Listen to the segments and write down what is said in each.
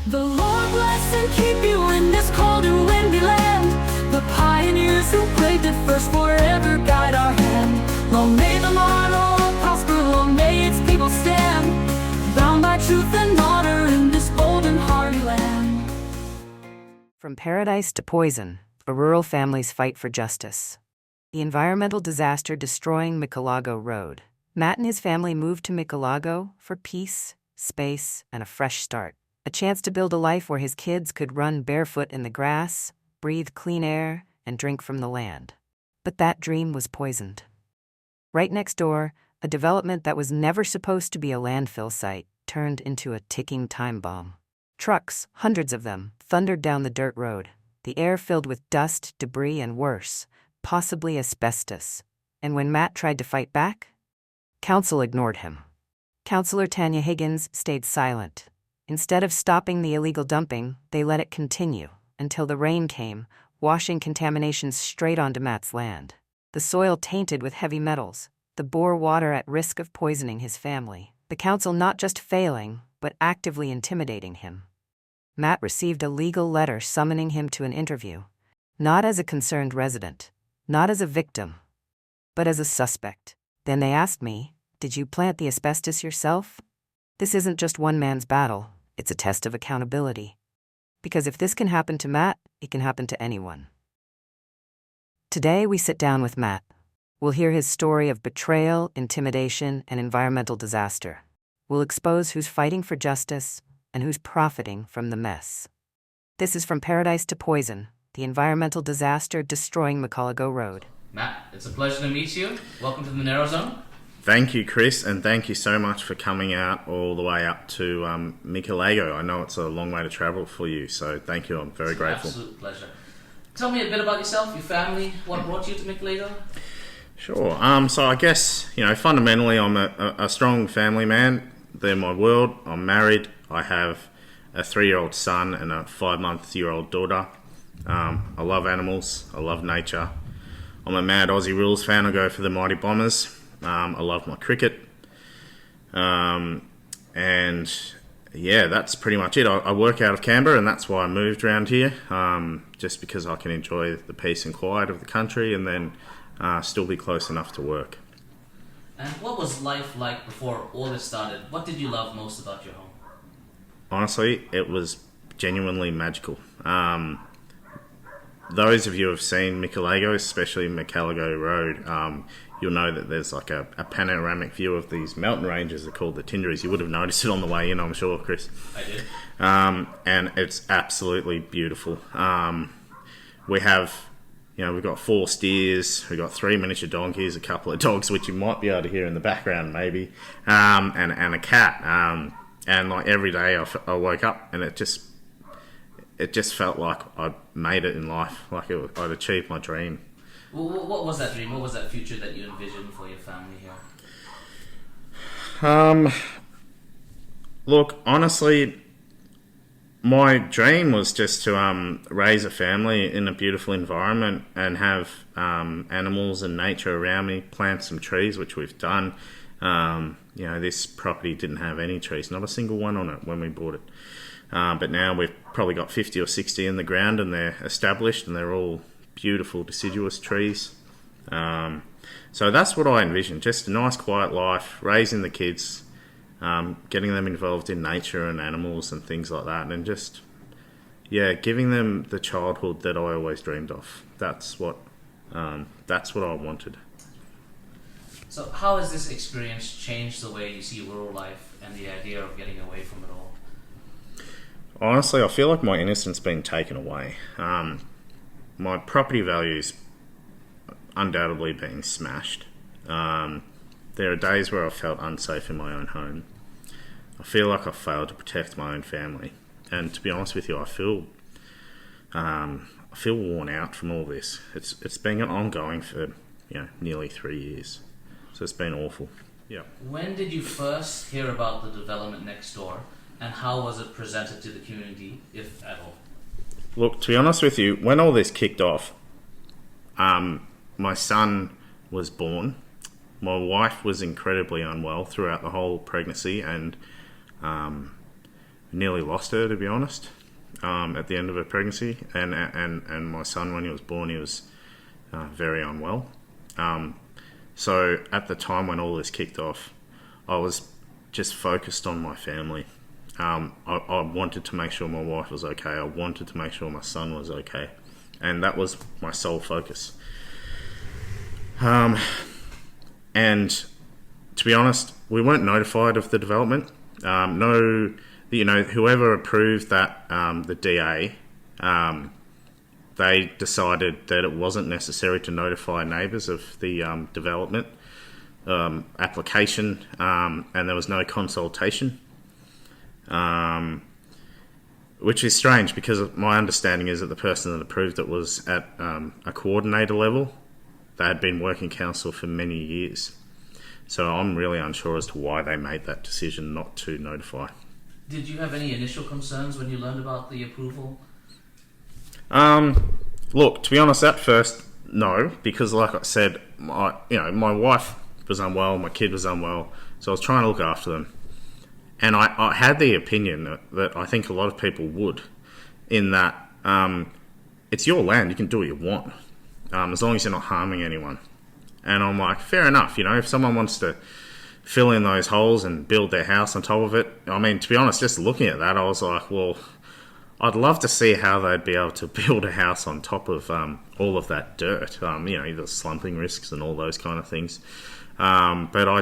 The Lord bless and keep you in this cold and windy land. The pioneers who braved it first forever guide our hand. Long may the motto prosper, long may its people stand, bound by truth and honor in this bold and hardy land. From paradise to poison, a rural family's fight for justice. The environmental disaster destroying Michelago Road. Matt and his family moved to Michelago for peace, space, and a fresh start. A chance to build a life where his kids could run barefoot in the grass, breathe clean air, and drink from the land. But that dream was poisoned. Right next door, a development that was never supposed to be a landfill site turned into a ticking time bomb. Trucks, hundreds of them, thundered down the dirt road, the air filled with dust, debris, and worse, possibly asbestos. And when Matt tried to fight back, Council ignored him. Councillor Tanya Higgins stayed silent. Instead of stopping the illegal dumping, they let it continue until the rain came, washing contamination straight onto Matt's land. The soil tainted with heavy metals, the bore water at risk of poisoning his family. The council not just failing, but actively intimidating him. Matt received a legal letter summoning him to an interview, not as a concerned resident, not as a victim, but as a suspect. Then they asked me, "Did you plant the asbestos yourself?" This isn't just one man's battle, it's a test of accountability. Because if this can happen to Matt, it can happen to anyone. Today we sit down with Matt. We'll hear his story of betrayal, intimidation, and environmental disaster. We'll expose who's fighting for justice and who's profiting from the mess. This is From Paradise to Poison, the environmental disaster destroying Michelago Road. Matt, it's a pleasure to meet you. Welcome to the Narrow Zone. Thank you, Chris, and thank you so much for coming out all the way up to Michelago. I know it's a long way to travel for you, so thank you. I'm very grateful. Absolute pleasure. Tell me a bit about yourself, your family, what brought you to Michelago? Sure. So I guess, fundamentally I'm a strong family man. They're my world. I'm married. I have a 3-year-old son and a 5-month-old daughter. I love animals. I love nature. I'm a mad Aussie Rules fan. I go for the Mighty Bombers. I love my cricket. And yeah, that's pretty much it. I work out of Canberra, and that's why I moved around here, just because I can enjoy the peace and quiet of the country and then still be close enough to work. And what was life like before all this started? What did you love most about your home? Honestly, it was genuinely magical. Those of you who have seen Michelago, especially Michelago Road, you'll know that there's like a panoramic view of these mountain ranges. They're called the Tinderies. You would have noticed it on the way in, I'm sure, Chris. I did. And it's absolutely beautiful. We have, we've got 4 steers, we've got 3 miniature donkeys, a couple of dogs, which you might be able to hear in the background maybe, and a cat. And like every day I woke up and it just felt like I'd made it in life, like I'd achieved my dream. Well, what was that dream? What was that future that you envisioned for your family here? Look, honestly, my dream was just to raise a family in a beautiful environment and have animals and nature around me, plant some trees, which we've done. This property didn't have any trees, not a single one on it when we bought it. But now we've probably got 50 or 60 in the ground and they're established and they're all beautiful deciduous trees. So that's what I envisioned, just a nice quiet life, raising the kids, getting them involved in nature and animals and things like that, and just, giving them the childhood that I always dreamed of. That's what I wanted. So how has this experience changed the way you see rural life and the idea of getting away from it all? Honestly, I feel like my innocence been taken away. My property value's undoubtedly being smashed. There are days where I felt unsafe in my own home. I feel like I've failed to protect my own family. And to be honest with you, I feel worn out from all this. It's been ongoing for nearly 3 years. So it's been awful. Yeah. When did you first hear about the development next door, and how was it presented to the community, if at all? Look, to be honest with you, when all this kicked off, my son was born. My wife was incredibly unwell throughout the whole pregnancy, and nearly lost her, to be honest, at the end of her pregnancy, and my son, when he was born, he was very unwell. So at the time when all this kicked off, I was just focused on my family. I wanted to make sure my wife was okay. I wanted to make sure my son was okay. And that was my sole focus. And to be honest, we weren't notified of the development. Whoever approved that, the DA, they decided that it wasn't necessary to notify neighbours of the development application, and there was no consultation, which is strange because my understanding is that the person that approved it was at a coordinator level. They had been working council for many years. So I'm really unsure as to why they made that decision not to notify. Did you have any initial concerns when you learned about the approval? Look, to be honest, at first, no, because like I said, my wife was unwell, my kid was unwell, so I was trying to look after them. And I had the opinion that I think a lot of people would, in that it's your land, you can do what you want, as long as you're not harming anyone. And I'm like, fair enough, if someone wants to fill in those holes and build their house on top of it. I mean, to be honest, just looking at that, I was like, well, I'd love to see how they'd be able to build a house on top of all of that dirt, the slumping risks and all those kind of things. But I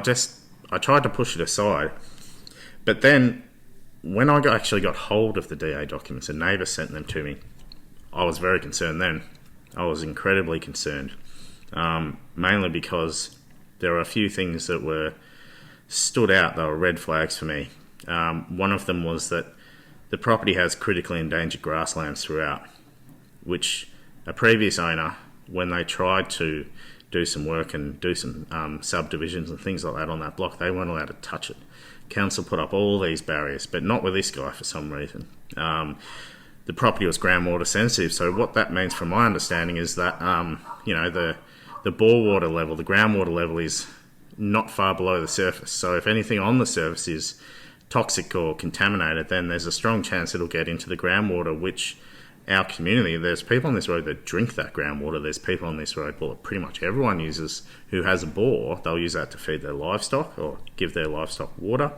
tried to push it aside. But then, when I actually got hold of the DA documents, a neighbour sent them to me, I was very concerned then. I was incredibly concerned, mainly because there were a few things that stood out. They were red flags for me. One of them was that the property has critically endangered grasslands throughout, which a previous owner, when they tried to do some work and do some subdivisions and things like that on that block, they weren't allowed to touch it. Council put up all these barriers, but not with this guy for some reason. The property was groundwater sensitive, so what that means from my understanding is that the bore water level, the groundwater level is not far below the surface. So if anything on the surface is toxic or contaminated, then there's a strong chance it'll get into the groundwater, which our community, there's people on this road that drink that groundwater. There's people on this road, well, pretty much everyone uses, who has a bore, they'll use that to feed their livestock or give their livestock water.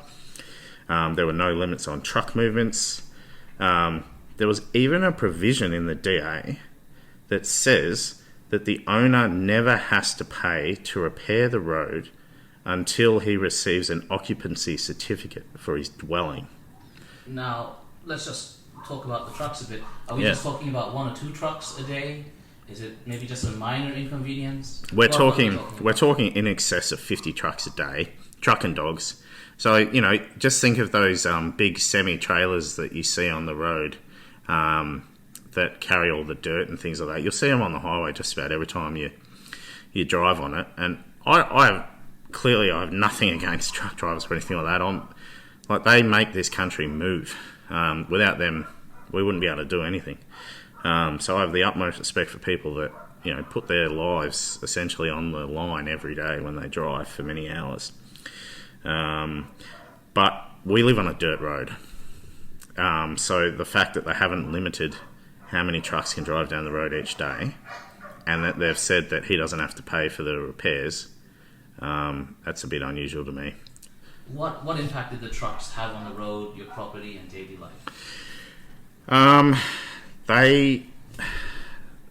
There were no limits on truck movements. There was even a provision in the DA that says that the owner never has to pay to repair the road until he receives an occupancy certificate for his dwelling. Now, let's just talk about the trucks a bit. Are we just talking about 1 or 2 trucks a day? Is it maybe just a minor inconvenience? We're talking in excess of 50 trucks a day, truck and dogs. So, just think of those big semi-trailers that you see on the road that carry all the dirt and things like that. You'll see them on the highway just about every time you drive on it. And I have nothing against truck drivers or anything like that. They make this country move. Without them, we wouldn't be able to do anything. So I have the utmost respect for people that put their lives essentially on the line every day when they drive for many hours. But we live on a dirt road. So the fact that they haven't limited how many trucks can drive down the road each day, and that they've said that he doesn't have to pay for the repairs, that's a bit unusual to me. What impact did the trucks have on the road, your property, and daily life?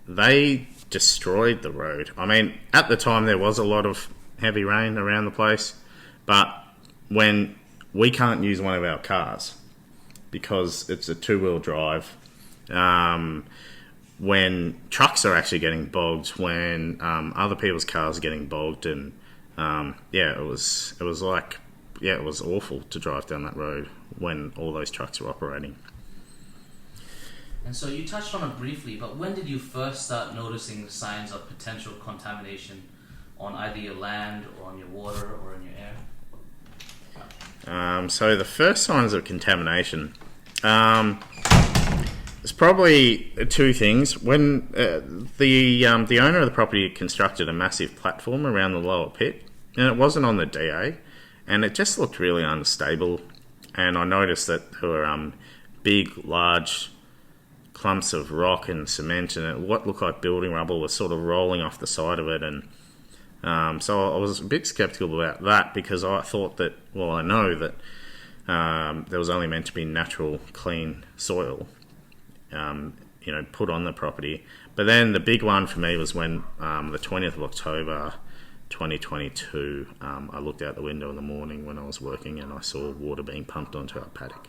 They destroyed the road. I mean, at the time there was a lot of heavy rain around the place, but when we can't use one of our cars because it's a 2-wheel drive, when trucks are actually getting bogged, when other people's cars are getting bogged, and it was awful to drive down that road when all those trucks were operating. And so you touched on it briefly, but when did you first start noticing signs of potential contamination on either your land or on your water or in your air? So the first signs of contamination, it's probably 2 things. When the owner of the property constructed a massive platform around the lower pit, and it wasn't on the DA, and it just looked really unstable. and I noticed that there were big, large clumps of rock and cement, and what looked like building rubble was sort of rolling off the side of it. And so I was a bit sceptical about that, because I thought that, well, I know that there was only meant to be natural, clean soil, put on the property. But then the big one for me was when the 20th of October 2022, I looked out the window in the morning when I was working, and I saw water being pumped onto our paddock.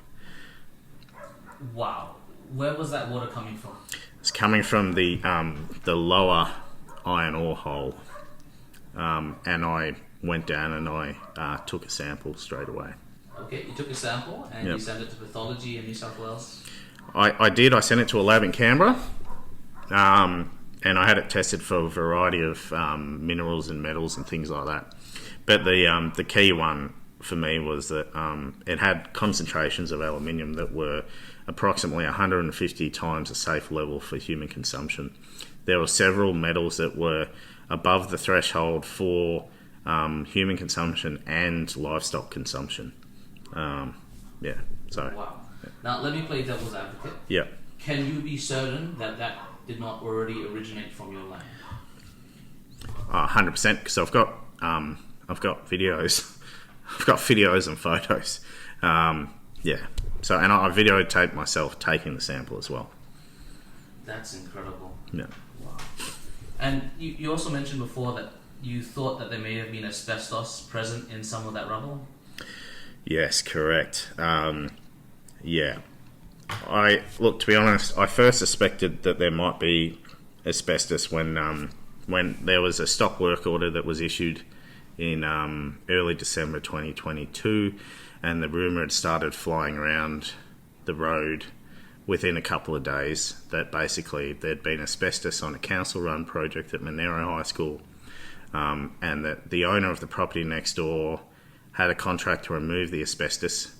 Wow. Where was that water coming from? It's coming from the lower iron ore hole, and I went down and I took a sample straight away. Okay, you took a sample and Yep. you sent it to pathology in New South Wales? I did. I sent it to a lab in Canberra, and I had it tested for a variety of minerals and metals and things like that. But the key one for me was that it had concentrations of aluminium that were approximately 150 times a safe level for human consumption. There were several metals that were above the threshold for human consumption and livestock consumption. So Wow. Now, let me play devil's advocate. yeah. Can you be certain that that did not already originate from your land? 100%, because I've got videos, I've got videos and photos. So, and I videotaped myself taking the sample as well. That's incredible. Yeah. Wow. And you also mentioned before that you thought that there may have been asbestos present in some of that rubble? Yes, correct. To be honest, I first suspected that there might be asbestos when there was a stop work order that was issued in early December 2022, and the rumour had started flying around the road within a couple of days that basically there'd been asbestos on a council-run project at Monero High School, and that the owner of the property next door had a contract to remove the asbestos,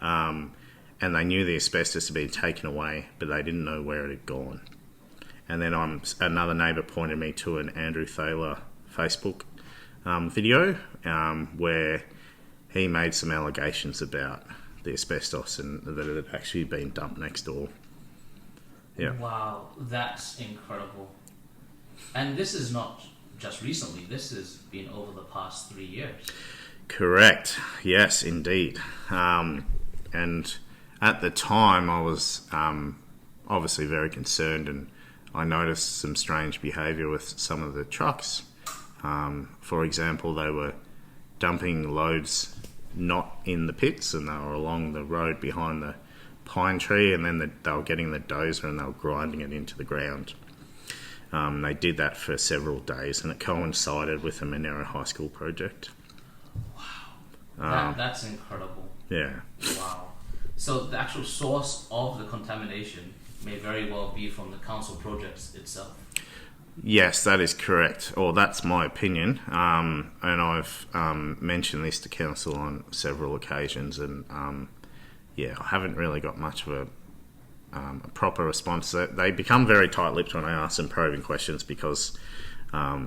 and they knew the asbestos had been taken away, but they didn't know where it had gone. And then another neighbour pointed me to an Andrew Thaler Facebook video where he made some allegations about the asbestos and that it had actually been dumped next door. Yeah. Wow, that's incredible. And this is not just recently, this has been over the past 3 years. Correct. Yes, indeed. And at the time, I was obviously very concerned, and I noticed some strange behaviour with some of the trucks. For example, they were dumping loads not in the pits, and they were along the road behind the pine tree, and then they were getting the dozer and they were grinding it into the ground. They did that for several days, and it coincided with the Monero High School project. That's incredible. Yeah. Wow. So the actual source of the contamination may very well be from the council projects itself. Yes, that is correct, or that's my opinion. And I've mentioned this to council on several occasions, and I haven't really got much of a proper response. They become very tight-lipped when I ask them probing questions, because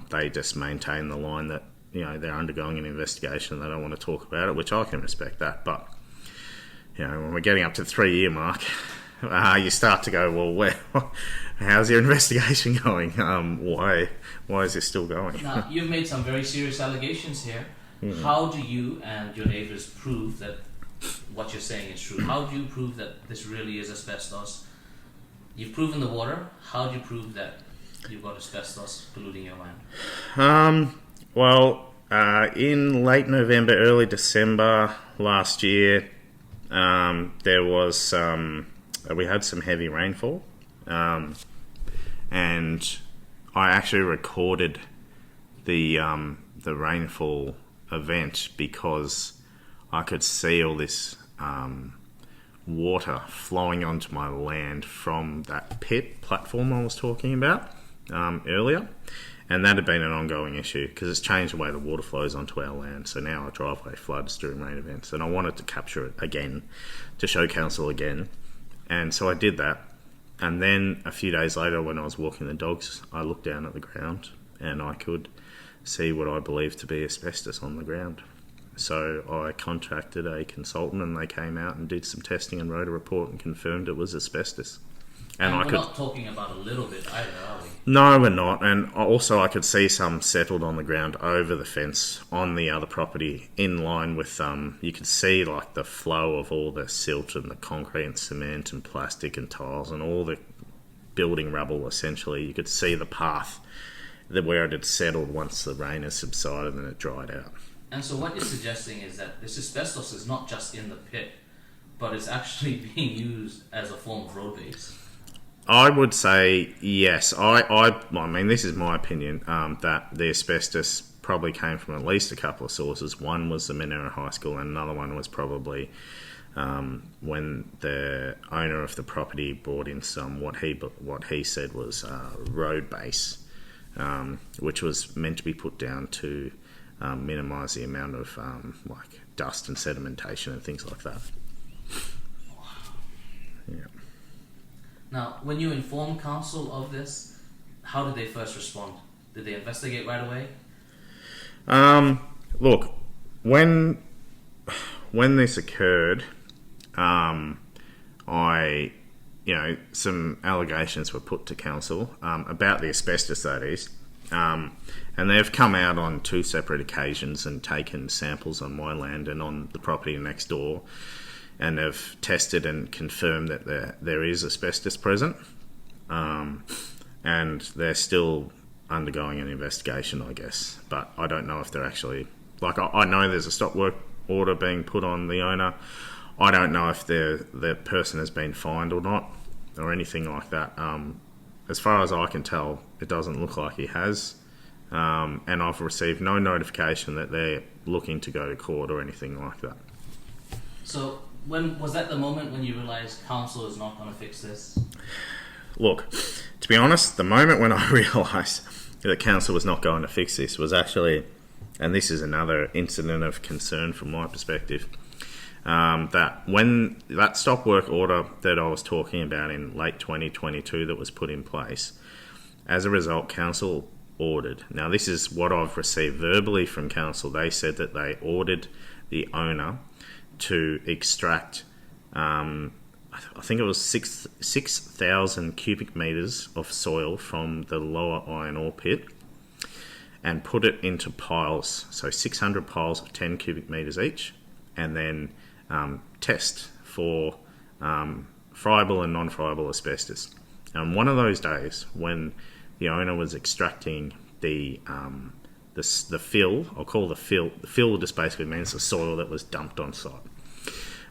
they just maintain the line that they're undergoing an investigation and they don't want to talk about it, which I can respect that. But when we're getting up to the 3-year mark, you start to go, well, how's your investigation going? Why is this still going? Now, you've made some very serious allegations here. Mm-hmm. How do you and your neighbours prove that what you're saying is true? How do you prove that this really is asbestos? You've proven the water. How do you prove that you've got asbestos polluting your land? In late November, early December last year, there was we had some heavy rainfall, and I actually recorded the rainfall event because I could see all this water flowing onto my land from that pit platform I was talking about earlier. And that had been an ongoing issue because it's changed the way the water flows onto our land. So now our driveway floods during rain events. And I wanted to capture it again, to show council again. And so I did that. And then a few days later, when I was walking the dogs, I looked down at the ground and I could see what I believed to be asbestos on the ground. So I contracted a consultant, and they came out and did some testing and wrote a report and confirmed it was asbestos. And we're not talking about a little bit either, are we? No, we're not. And also I could see some settled on the ground over the fence on the other property, in line with, you could see like the flow of all the silt and the concrete and cement and plastic and tiles and all the building rubble, essentially. You could see the path where it had settled once the rain has subsided and it dried out. And so what you're suggesting is that this asbestos is not just in the pit, but it's actually being used as a form of road base. I would say yes. I mean, this is my opinion, that the asbestos probably came from at least a couple of sources. One was the Monera High School, and another one was probably when the owner of the property brought in some what he said was road base, which was meant to be put down to minimise the amount of like dust and sedimentation and things like that. Yeah. Now, when you informed council of this, how did they first respond? Did they investigate right away? Look, when this occurred, some allegations were put to council about the asbestos, that is, and they've come out on 2 separate occasions and taken samples on my land and on the property next door, and have tested and confirmed that there is asbestos present, and they're still undergoing an investigation, I guess. But I don't know if they're actually... Like, I know there's a stop work order being put on the owner. I don't know if the person has been fined or not, or anything like that. As far as I can tell, it doesn't look like he has. And I've received no notification that they're looking to go to court or anything like that. So... when was that the moment when you realised council is not going to fix this? Look, to be honest, the moment when I realised that council was not going to fix this was actually, and this is another incident of concern from my perspective, that when that stop work order that I was talking about in late 2022 that was put in place, as a result, council ordered. Now, this is what I've received verbally from council. They said that they ordered the owner to extract, I think it was 6,000 cubic metres of soil from the lower iron ore pit and put it into piles, so 600 piles of 10 cubic metres each, and then test for friable and non-friable asbestos. And one of those days when the owner was extracting the fill, I'll call the fill just basically means the soil that was dumped on site.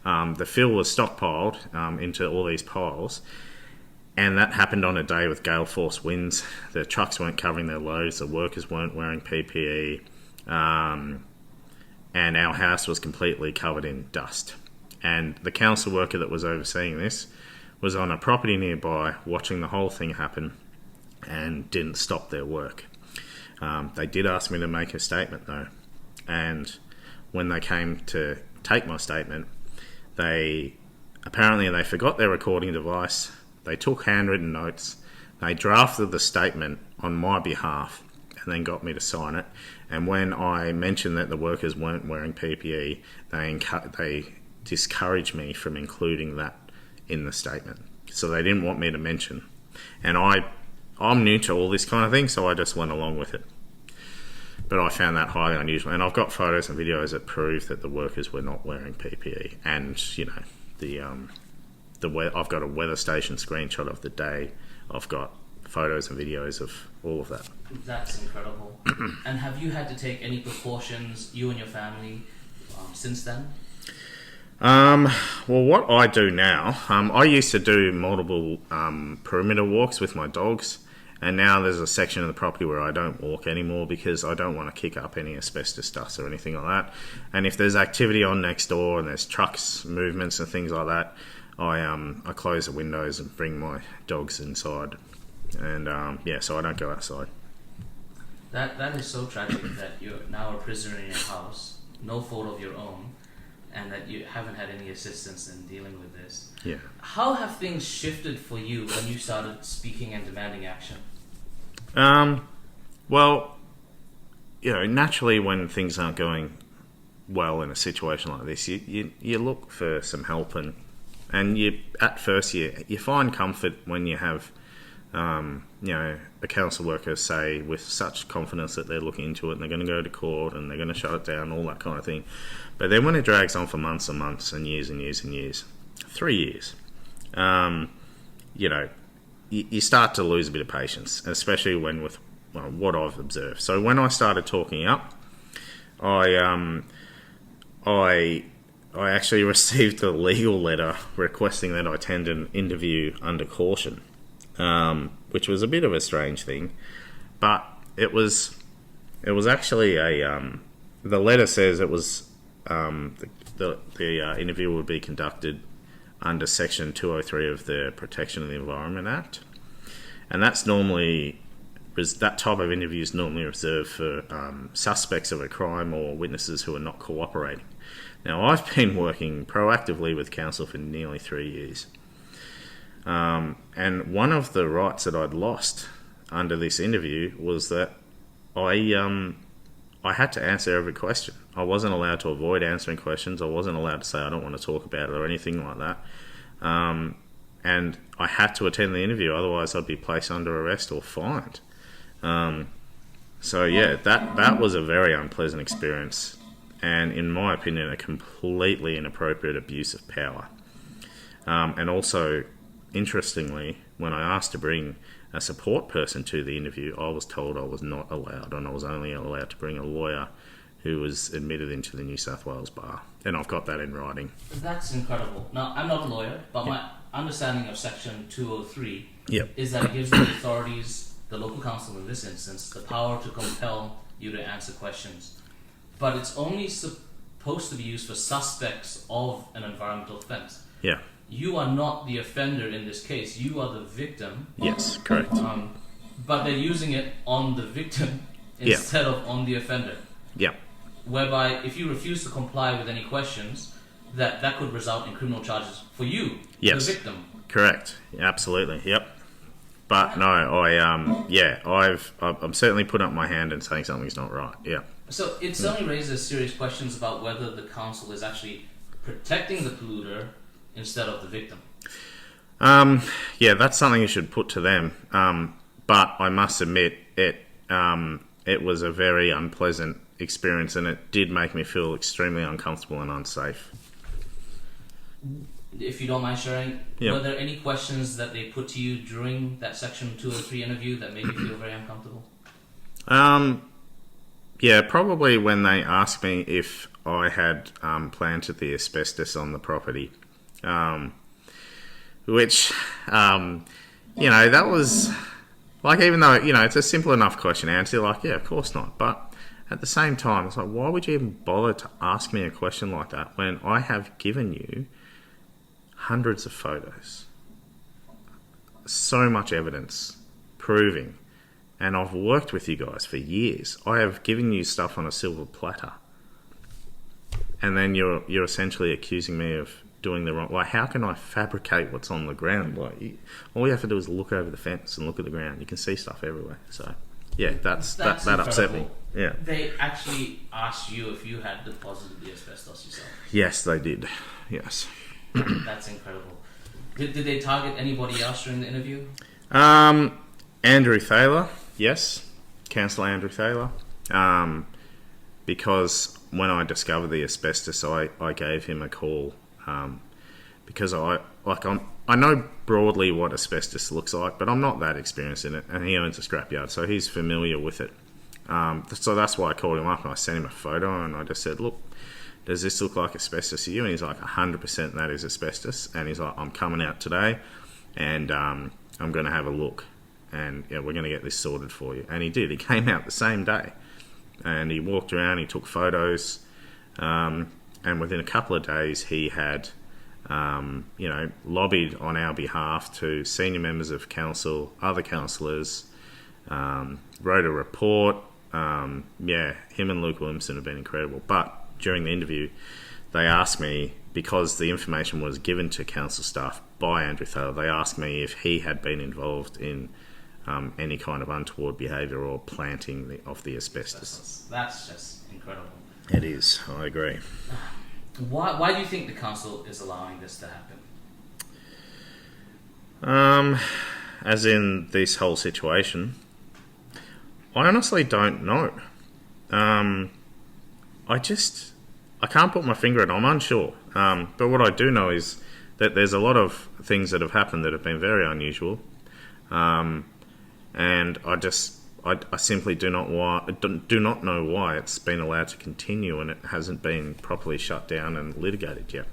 The fill was stockpiled into all these piles, and that happened on a day with gale force winds. The trucks weren't covering their loads, the workers weren't wearing PPE, and our house was completely covered in dust. And the council worker that was overseeing this was on a property nearby watching the whole thing happen and didn't stop their work. They did ask me to make a statement though, and when they came to take my statement, they forgot their recording device. They took handwritten notes. They drafted the statement on my behalf and then got me to sign it. And when I mentioned that the workers weren't wearing PPE, they discouraged me from including that in the statement. So they didn't want me to mention. And I'm new to all this kind of thing, so I just went along with it. But I found that highly unusual, and I've got photos and videos that prove that the workers were not wearing PPE. And I've got a weather station screenshot of the day. I've got photos and videos of all of that. That's incredible. And have you had to take any precautions, you and your family, since then? Well, what I do now, I used to do multiple perimeter walks with my dogs. And now there's a section of the property where I don't walk anymore because I don't want to kick up any asbestos dust or anything like that. And if there's activity on next door and there's trucks, movements and things like that, I close the windows and bring my dogs inside. And so I don't go outside. That is so tragic that you're now a prisoner in your house, no fault of your own, and that you haven't had any assistance in dealing with this. Yeah. How have things shifted for you when you started speaking and demanding action? Well, naturally when things aren't going well in a situation like this, you look for some help, and you at first you find comfort when you have a council worker say with such confidence that they're looking into it and they're going to go to court and they're going to shut it down, all that kind of thing. But then when it drags on for months and months and years and years and years, 3 years, you start to lose a bit of patience, especially when with what I've observed. So when I started talking up, I actually received a legal letter requesting that I attend an interview under caution, which was a bit of a strange thing, but it was actually the letter says it was the interview would be conducted under Section 203 of the Protection of the Environment Act, and that type of interview is normally reserved for suspects of a crime or witnesses who are not cooperating. Now, I've been working proactively with council for nearly 3 years, and one of the rights that I'd lost under this interview was that I had to answer every question. I wasn't allowed to avoid answering questions. I wasn't allowed to say I don't want to talk about it or anything like that. And I had to attend the interview, otherwise I'd be placed under arrest or fined. So yeah, that was a very unpleasant experience, and in my opinion, a completely inappropriate abuse of power. And also, interestingly, when I asked to bring a support person to the interview, I was told I was not allowed, and I was only allowed to bring a lawyer who was admitted into the New South Wales bar. And I've got that in writing. That's incredible. Now, I'm not a lawyer, but my understanding of Section 203 is that it gives the authorities, the local council in this instance, the power to compel you to answer questions. But it's only supposed to be used for suspects of an environmental offence. Yeah. You are not the offender in this case. You are the victim. Yes, correct. But they're using it on the victim instead of on the offender. Yeah. Whereby, if you refuse to comply with any questions, that could result in criminal charges for you, the victim. Correct. Absolutely. Yep. But no, I'm certainly putting up my hand and saying something's not right. Yeah. So it certainly raises serious questions about whether the council is actually protecting the polluter instead of the victim. That's something you should put to them. But I must admit, it was a very unpleasant experience, and it did make me feel extremely uncomfortable and unsafe. If you don't mind sharing, were there any questions that they put to you during that Section 203 interview that made you feel very uncomfortable? Probably when they asked me if I had planted the asbestos on the property, which, that was, like, even though, it's a simple enough question to answer, like, yeah, of course not, but at the same time, it's like, why would you even bother to ask me a question like that when I have given you hundreds of photos, so much evidence proving, and I've worked with you guys for years. I have given you stuff on a silver platter, and then you're essentially accusing me of doing the wrong. Like, how can I fabricate what's on the ground? Like, all you have to do is look over the fence and look at the ground. You can see stuff everywhere. So, yeah, that upset me. Yeah. They actually asked you if you had deposited the asbestos yourself. Yes, they did. Yes. That's incredible. Did they target anybody else during the interview? Andrew Thaler, yes. Councillor Andrew Thaler. Because when I discovered the asbestos, I gave him a call, because I know broadly what asbestos looks like, but I'm not that experienced in it, and he owns a scrapyard, so he's familiar with it. So that's why I called him up and I sent him a photo, and I just said, look, does this look like asbestos to you? And he's like, 100% that is asbestos. And he's like, I'm coming out today, and I'm going to have a look, and we're going to get this sorted for you. And he did. He came out the same day, and he walked around, he took photos, and within a couple of days he had lobbied on our behalf to senior members of council, other councillors, wrote a report. Him and Luke Williamson have been incredible. But during the interview, they asked me, because the information was given to council staff by Andrew Thaler, they asked me if he had been involved in any kind of untoward behaviour or planting of the asbestos. That's just incredible. It is, I agree. Why do you think the council is allowing this to happen? As in this whole situation, I honestly don't know. I can't put my finger on it. I'm unsure. But what I do know is that there's a lot of things that have happened that have been very unusual. And I simply do not know why it's been allowed to continue and it hasn't been properly shut down and litigated yet.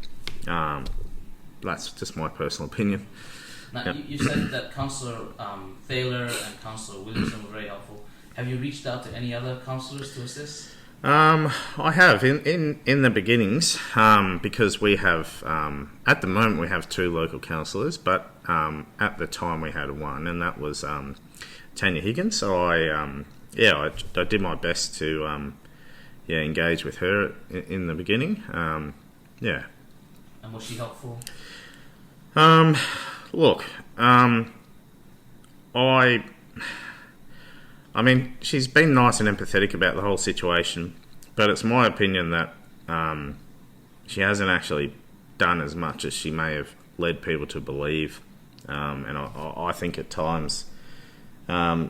That's just my personal opinion. Now, Yep. you said that Councillor Thaler and Councillor Williamson were very helpful. Have you reached out to any other councillors to assist? I have in the beginnings, because we have at the moment we have 2 local councillors, but at the time we had 1, and that was Tanya Higgins. So I did my best to engage with her in the beginning. And was she helpful? Look, I mean, she's been nice and empathetic about the whole situation, but it's my opinion that she hasn't actually done as much as she may have led people to believe. And I think at times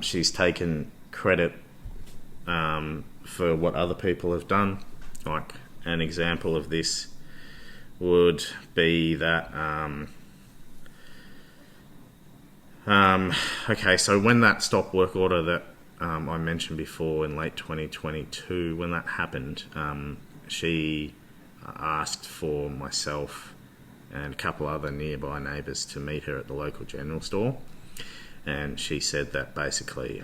she's taken credit for what other people have done. Like, an example of this would be that... okay, so when that stop work order that I mentioned before in late 2022, when that happened, she asked for myself and a couple other nearby neighbours to meet her at the local general store, and she said that basically,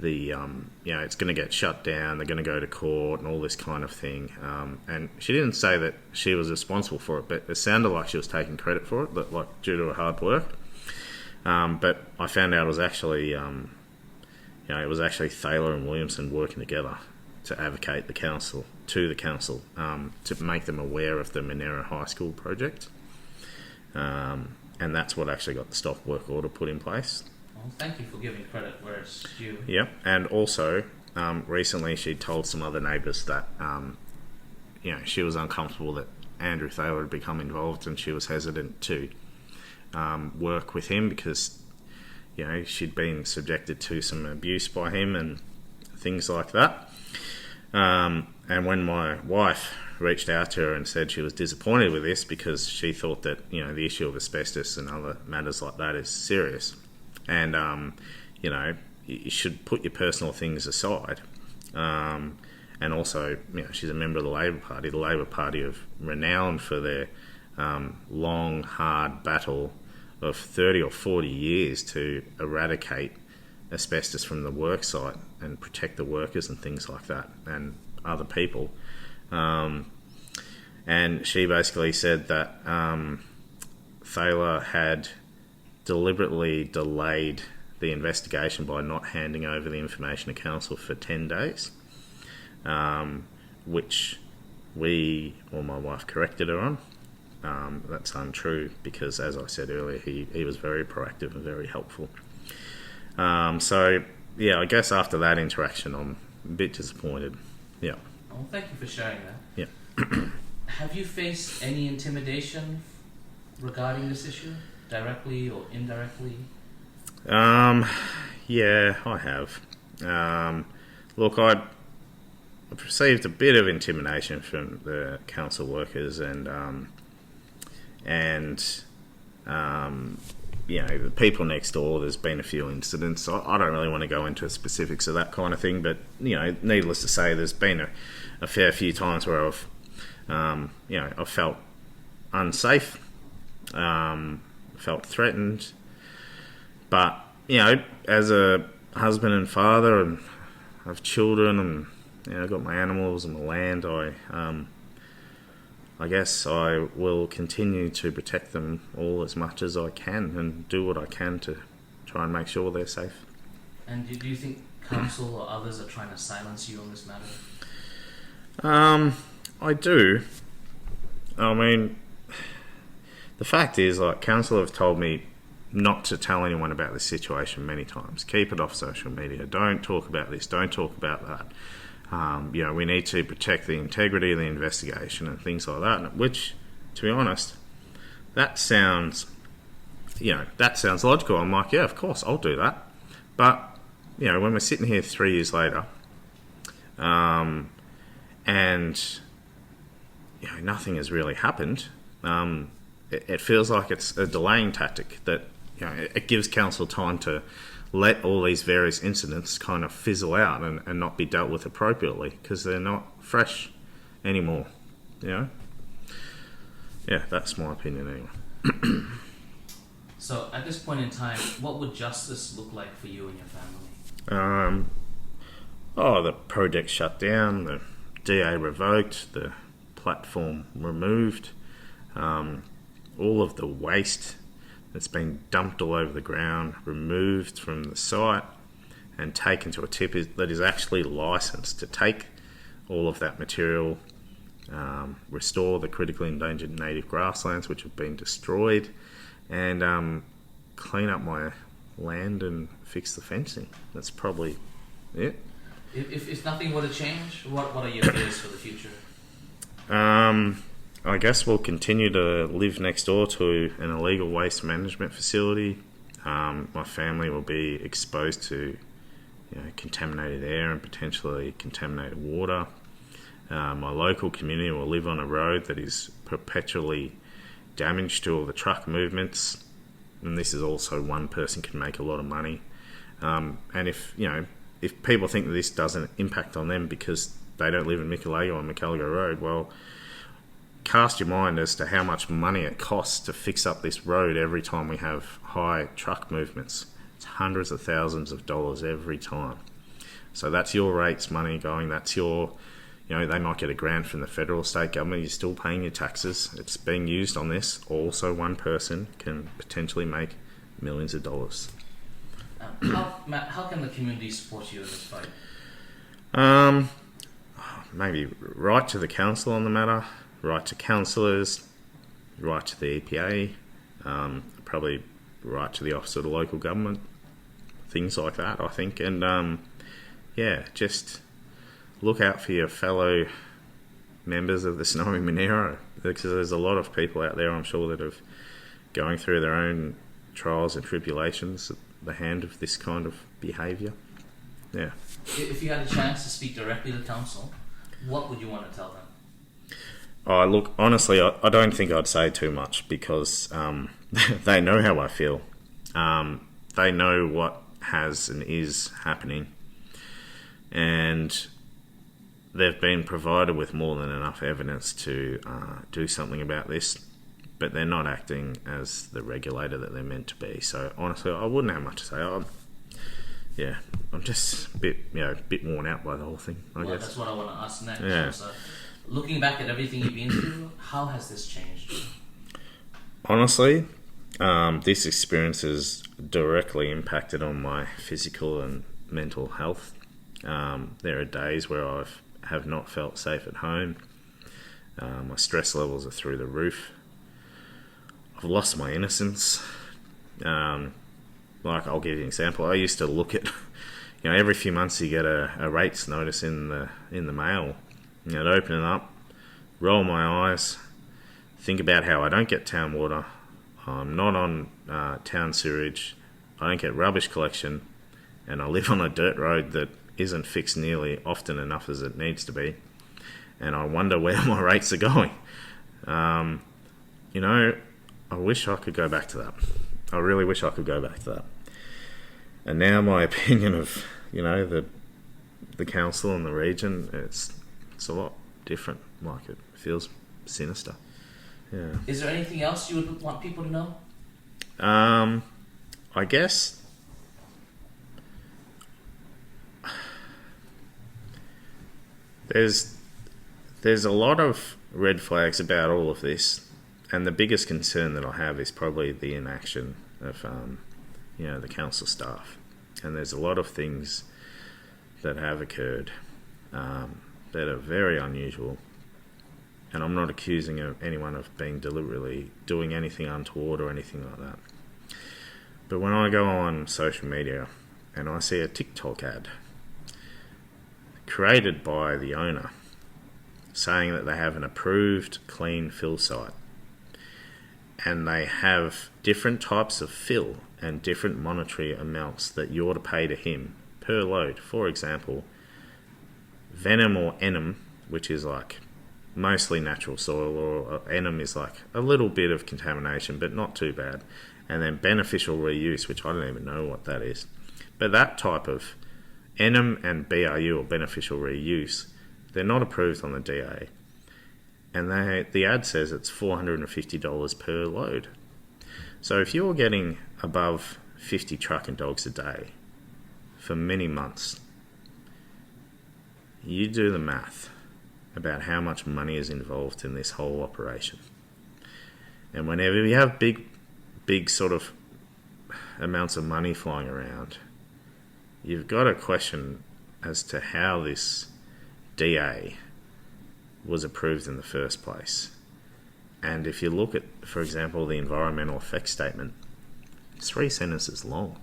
it's going to get shut down, they're going to go to court and all this kind of thing. And she didn't say that she was responsible for it, but it sounded like she was taking credit for it, but like due to her hard work. But I found out it was actually, Thaler and Williamson working together to advocate to the council, to make them aware of the Monera High School project. And that's what actually got the stop work order put in place. Well, thank you for giving credit where it's due. Yep, and also recently she told some other neighbours that she was uncomfortable that Andrew Thaler had become involved, and she was hesitant to work with him because she'd been subjected to some abuse by him and things like that. And when my wife reached out to her and said she was disappointed with this because she thought that the issue of asbestos and other matters like that is serious. And, you should put your personal things aside. And also, she's a member of the Labor Party of renowned for their long, hard battle of 30 or 40 years to eradicate asbestos from the work site and protect the workers and things like that and other people. And she basically said that Thaler had deliberately delayed the investigation by not handing over the information to council for 10 days, which my wife corrected her on. That's untrue because, as I said earlier, he was very proactive and very helpful. I guess after that interaction, I'm a bit disappointed. Yeah. Well, thank you for sharing that. Yeah. Have you faced any intimidation regarding this issue, directly or indirectly? Yeah, I have. Look, I've received a bit of intimidation from the council workers and the people next door. There's been a few incidents. I don't really want to go into specifics of that kind of thing, but needless to say, there's been a fair few times where I've felt unsafe, felt threatened. But as a husband and father, and I have children, and I've got my animals and my land, I guess I will continue to protect them all as much as I can and do what I can to try and make sure they're safe. And do you think council or others are trying to silence you on this matter? I do. I mean, the fact is, council have told me not to tell anyone about this situation many times. Keep it off social media. Don't talk about this. Don't talk about that. We need to protect the integrity of the investigation and things like that, which, to be honest, that sounds logical. I'm like, yeah, of course, I'll do that. But, when we're sitting here 3 years later, and, nothing has really happened, it feels like it's a delaying tactic that, it gives council time to let all these various incidents kind of fizzle out and not be dealt with appropriately because they're not fresh anymore, Yeah, that's my opinion anyway. So at this point in time, what would justice look like for you and your family? The project shut down, the DA revoked, the platform removed, all of the waste that's been dumped all over the ground removed from the site and taken to a tip that is actually licensed to take all of that material, restore the critically endangered native grasslands which have been destroyed, and clean up my land and fix the fencing. That's probably it. If nothing were to change, what are your fears for the future? I guess we'll continue to live next door to an illegal waste management facility. My family will be exposed to contaminated air and potentially contaminated water. My local community will live on a road that is perpetually damaged to all the truck movements, and this is also one person can make a lot of money. And if people think that this doesn't impact on them because they don't live in Michelago on Michelago Road, well, cast your mind as to how much money it costs to fix up this road every time we have high truck movements. It's hundreds of thousands of dollars every time. So that's your rates money going, that's your, they might get a grant from the federal state government, you're still paying your taxes, it's being used on this. Also, one person can potentially make millions of dollars. Matt, how can the community support you in this fight? Maybe write to the council on the matter, write to councillors, write to the EPA, probably write to the Office of the Local Government, things like that, I think. And, just look out for your fellow members of the Snowy Monero, because there's a lot of people out there, I'm sure, that are going through their own trials and tribulations at the hand of this kind of behaviour. Yeah. If you had a chance to speak directly to council, what would you want to tell them? Oh, look, honestly, I don't think I'd say too much because they know how I feel. They know what has and is happening. And they've been provided with more than enough evidence to do something about this, but they're not acting as the regulator that they're meant to be. So honestly, I wouldn't have much to say. I'm just a bit worn out by the whole thing, I guess. That's what I want to ask next. Yeah. So, looking back at everything you've been through, how has this changed you? Honestly, this experience has directly impacted on my physical and mental health. There are days where I have not felt safe at home. My stress levels are through the roof. I've lost my innocence. I'll give you an example. I used to look at, every few months you get a rates notice in the mail. I'd open it up, roll my eyes, think about how I don't get town water, I'm not on town sewage, I don't get rubbish collection, and I live on a dirt road that isn't fixed nearly often enough as it needs to be, and I wonder where my rates are going. I wish I could go back to that. I really wish I could go back to that. And now my opinion of, the council and the region, it's a lot different. Like, it feels sinister. Yeah. Is there anything else you would want people to know? I guess there's a lot of red flags about all of this, and the biggest concern that I have is probably the inaction of the council staff. And there's a lot of things that have occurred that are very unusual, and I'm not accusing anyone of being deliberately doing anything untoward or anything like that. But when I go on social media and I see a TikTok ad, created by the owner, saying that they have an approved clean fill site. And they have different types of fill and different monetary amounts that you're to pay to him per load. For example, venom or enum, which is like mostly natural soil, or enum is like a little bit of contamination, but not too bad. And then beneficial reuse, which I don't even know what that is. But that type of enum and BRU, or beneficial reuse, they're not approved on the DA. And the ad says it's $450 per load. So if you're getting above 50 truck and dogs a day for many months, you do the math about how much money is involved in this whole operation. And whenever you have big sort of amounts of money flying around, you've got a question as to how this DA was approved in the first place. And if you look at, for example, the environmental effects statement, it's 3 sentences long.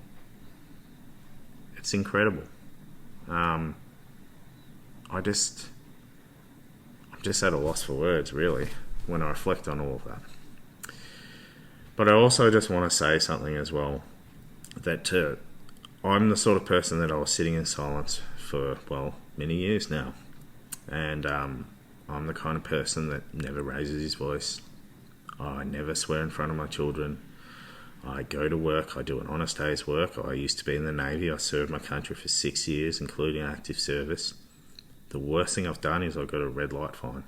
It's incredible. I'm just at a loss for words, really, when I reflect on all of that. But I also just want to say something as well, that I'm the sort of person that I was sitting in silence for, well, many years now. And I'm the kind of person that never raises his voice. I never swear in front of my children. I go to work. I do an honest day's work. I used to be in the Navy. I served my country for 6 years, including active service. The worst thing I've done is I got a red light fine.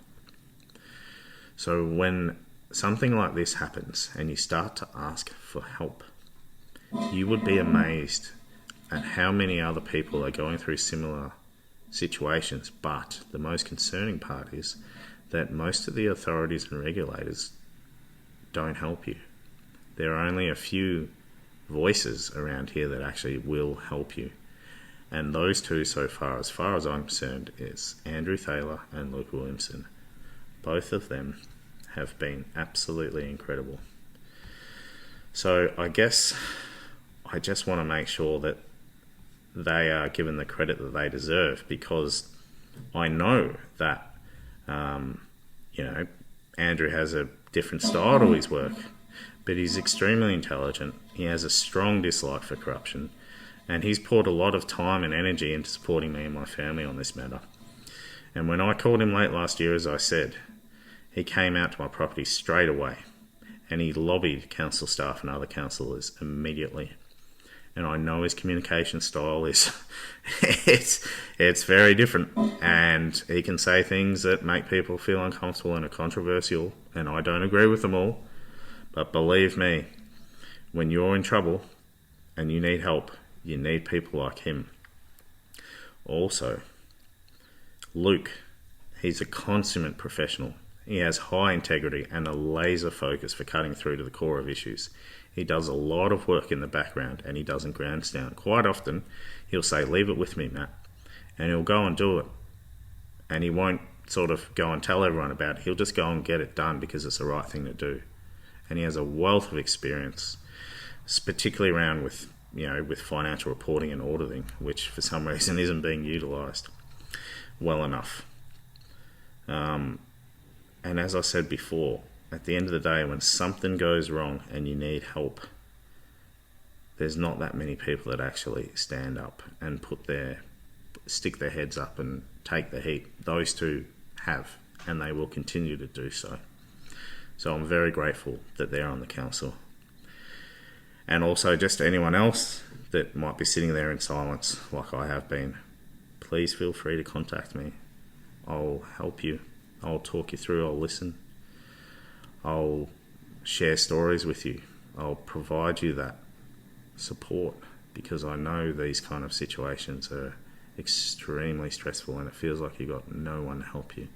So when something like this happens and you start to ask for help, you would be amazed at how many other people are going through similar situations. But the most concerning part is that most of the authorities and regulators don't help you. There are only a few voices around here that actually will help you. And those two so far as I'm concerned, is Andrew Thaler and Luke Williamson. Both of them have been absolutely incredible. So I guess I just want to make sure that they are given the credit that they deserve, because I know that, Andrew has a different style to his work, but he's extremely intelligent. He has a strong dislike for corruption, and he's poured a lot of time and energy into supporting me and my family on this matter. And when I called him late last year, as I said, he came out to my property straight away, and he lobbied council staff and other councillors immediately. And I know his communication style is, it's very different. And he can say things that make people feel uncomfortable and are controversial, and I don't agree with them all. But believe me, when you're in trouble and you need help, you need people like him. Also, Luke, he's a consummate professional. He has high integrity and a laser focus for cutting through to the core of issues. He does a lot of work in the background, and he doesn't grandstand. Quite often, he'll say, "Leave it with me, Matt," and he'll go and do it. And he won't sort of go and tell everyone about it. He'll just go and get it done because it's the right thing to do. And he has a wealth of experience, particularly around with financial reporting and auditing, which for some reason isn't being utilised well enough. And as I said before, at the end of the day, when something goes wrong and you need help, there's not that many people that actually stand up and stick their heads up and take the heat. Those two have, and they will continue to do so. So I'm very grateful that they're on the council. And also just anyone else that might be sitting there in silence like I have been, please feel free to contact me. I'll help you. I'll talk you through. I'll listen. I'll share stories with you. I'll provide you that support, because I know these kind of situations are extremely stressful and it feels like you've got no one to help you.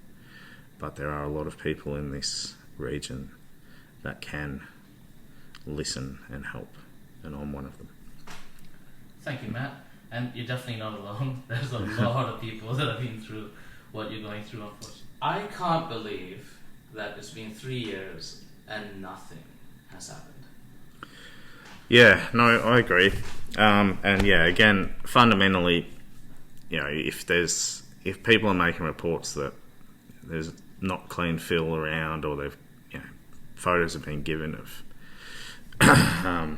But there are a lot of people in this region that can listen and help, and I'm one of them. Thank you, Matt. And you're definitely not alone. There's a lot of people that have been through what you're going through, unfortunately. I can't believe that it's been 3 years and nothing has happened. Yeah, no, I agree. And yeah, again, fundamentally, if there's if people are making reports that there's not clean fill around, or they've, photos have been given of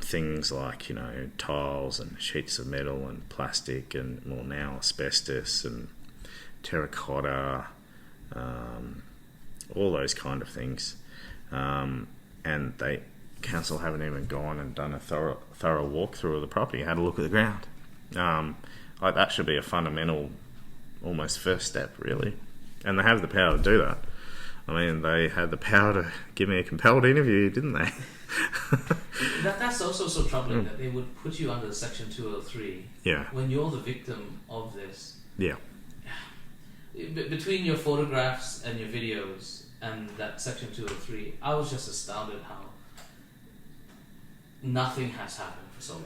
things like, tiles and sheets of metal and plastic and, well, now asbestos and terracotta, all those kind of things. And council haven't even gone and done a thorough walkthrough of the property, had a look at the ground. Like, that should be a fundamental, almost first step, really. And they have the power to do that. I mean, they had the power to give me a compelled interview, didn't they? That's also so troubling that they would put you under Section 203 when you're the victim of this. Yeah. Between your photographs and your videos and that Section 203, I was just astounded how nothing has happened for so long.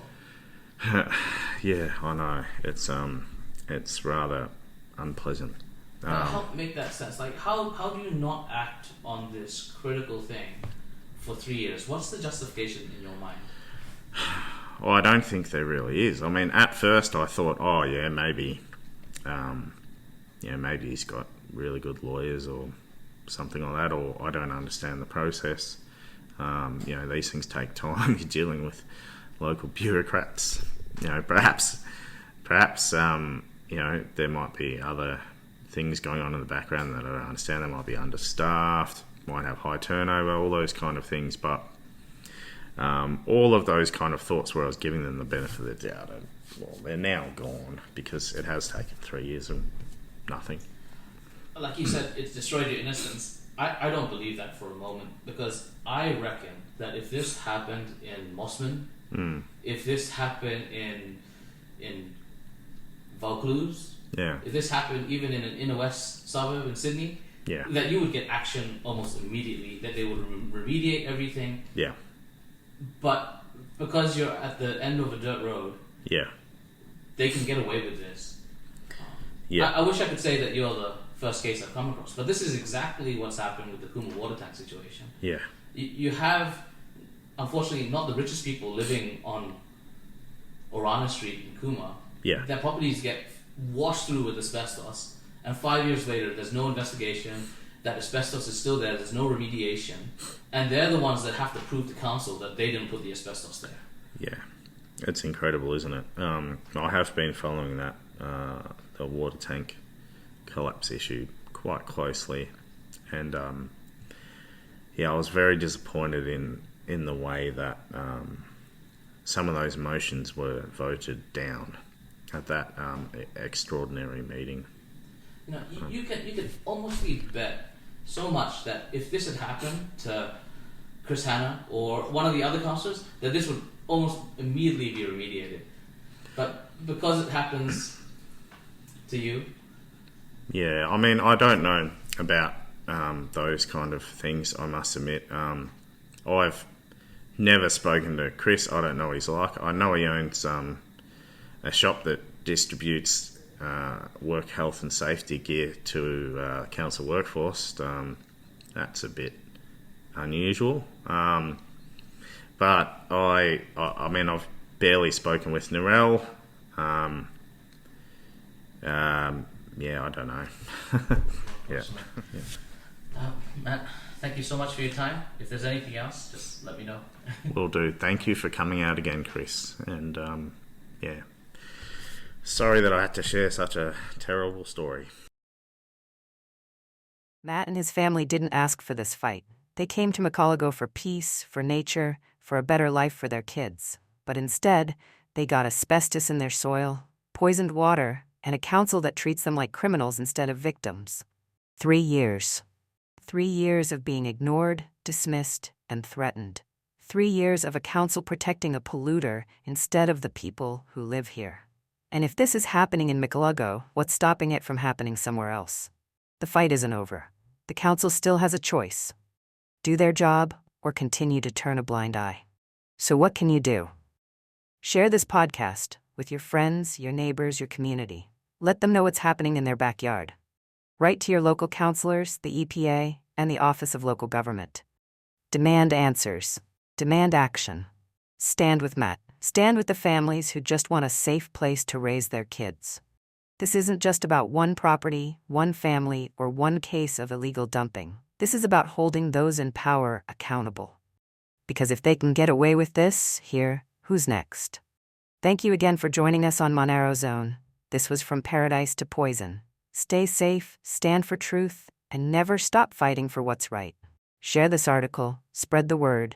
Yeah, I know. It's rather unpleasant. Help make that sense. Like, how do you not act on this critical thing for 3 years? What's the justification in your mind? Well, I don't think there really is. I mean, at first I thought, maybe, maybe he's got really good lawyers or something like that, or I don't understand the process. These things take time. You're dealing with local bureaucrats. Perhaps, there might be other things going on in the background that I don't understand. They might be understaffed, might have high turnover, all those kind of things. But all of those kind of thoughts where I was giving them the benefit of the doubt, they're now gone, because it has taken 3 years and nothing. Like you said, it's destroyed your innocence. I don't believe that for a moment, because I reckon that if this happened in Mosman, if this happened in Vaucluse, if this happened even in an inner west suburb in Sydney, that you would get action almost immediately, that they would remediate everything. Yeah. But because you're at the end of a dirt road, they can get away with this. I wish I could say that you're the first case I've come across, but this is exactly what's happened with the Cooma water tank situation. You have, unfortunately, not the richest people living on Orana Street in Cooma. Their properties get washed through with asbestos, and 5 years later there's no investigation, that asbestos is still there, there's no remediation, and they're the ones that have to prove to council that they didn't put the asbestos there. It's incredible, isn't it? I have been following that the water tank collapse issue quite closely, and I was very disappointed in the way that some of those motions were voted down at that extraordinary meeting. You can almost bet so much that if this had happened to Chris Hanna or one of the other councillors, that this would almost immediately be remediated. But because it happens to you... Yeah, I mean, I don't know about those kind of things, I must admit. I've never spoken to Chris. I don't know what he's like. I know he owns a shop that distributes work health and safety gear to council workforce. That's a bit unusual. But I mean, I've barely spoken with Narelle. I don't know. Matt, thank you so much for your time. If there's anything else, just let me know. Will do. Thank you for coming out again, Chris. And sorry that I had to share such a terrible story. Matt and his family didn't ask for this fight. They came to Michalago for peace, for nature, for a better life for their kids. But instead, they got asbestos in their soil, poisoned water, and a council that treats them like criminals instead of victims. 3 years. 3 years of being ignored, dismissed, and threatened. 3 years of a council protecting a polluter instead of the people who live here. And if this is happening in Michelago, what's stopping it from happening somewhere else? The fight isn't over. The council still has a choice. Do their job or continue to turn a blind eye. So what can you do? Share this podcast with your friends, your neighbors, your community. Let them know what's happening in their backyard. Write to your local councillors, the EPA, and the Office of Local Government. Demand answers. Demand action. Stand with Matt. Stand with the families who just want a safe place to raise their kids. This isn't just about one property, one family, or one case of illegal dumping. This is about holding those in power accountable. Because if they can get away with this here, who's next? Thank you again for joining us on Monaro Zone. This was From Paradise to Poison. Stay safe, stand for truth, and never stop fighting for what's right. Share this article, spread the word,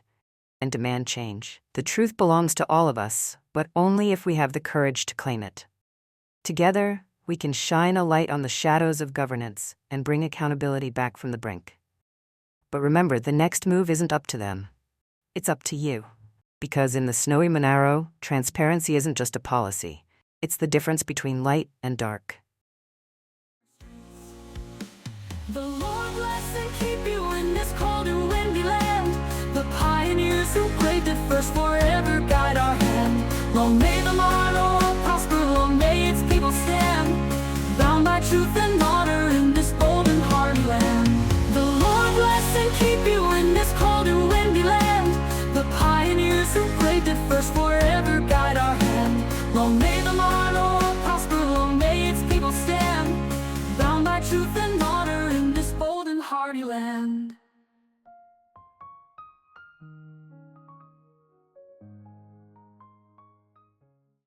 and demand change. The truth belongs to all of us, but only if we have the courage to claim it. Together, we can shine a light on the shadows of governance and bring accountability back from the brink. But remember, the next move isn't up to them. It's up to you. Because in the snowy Monaro, transparency isn't just a policy. It's the difference between light and dark. The Lord bless and keep you in this cold and windy land. The pioneers who braved it first forever guide our hand. Long may the Mallo prosper, long may its people stand, bound by truth and honor in this bold and hardy land. The Lord bless and keep you in this cold and windy land. The pioneers who braved it first forever guide our hand. Long may the Mallo prosper, long may its people stand, bound by truth and honor in this bold and hardy land.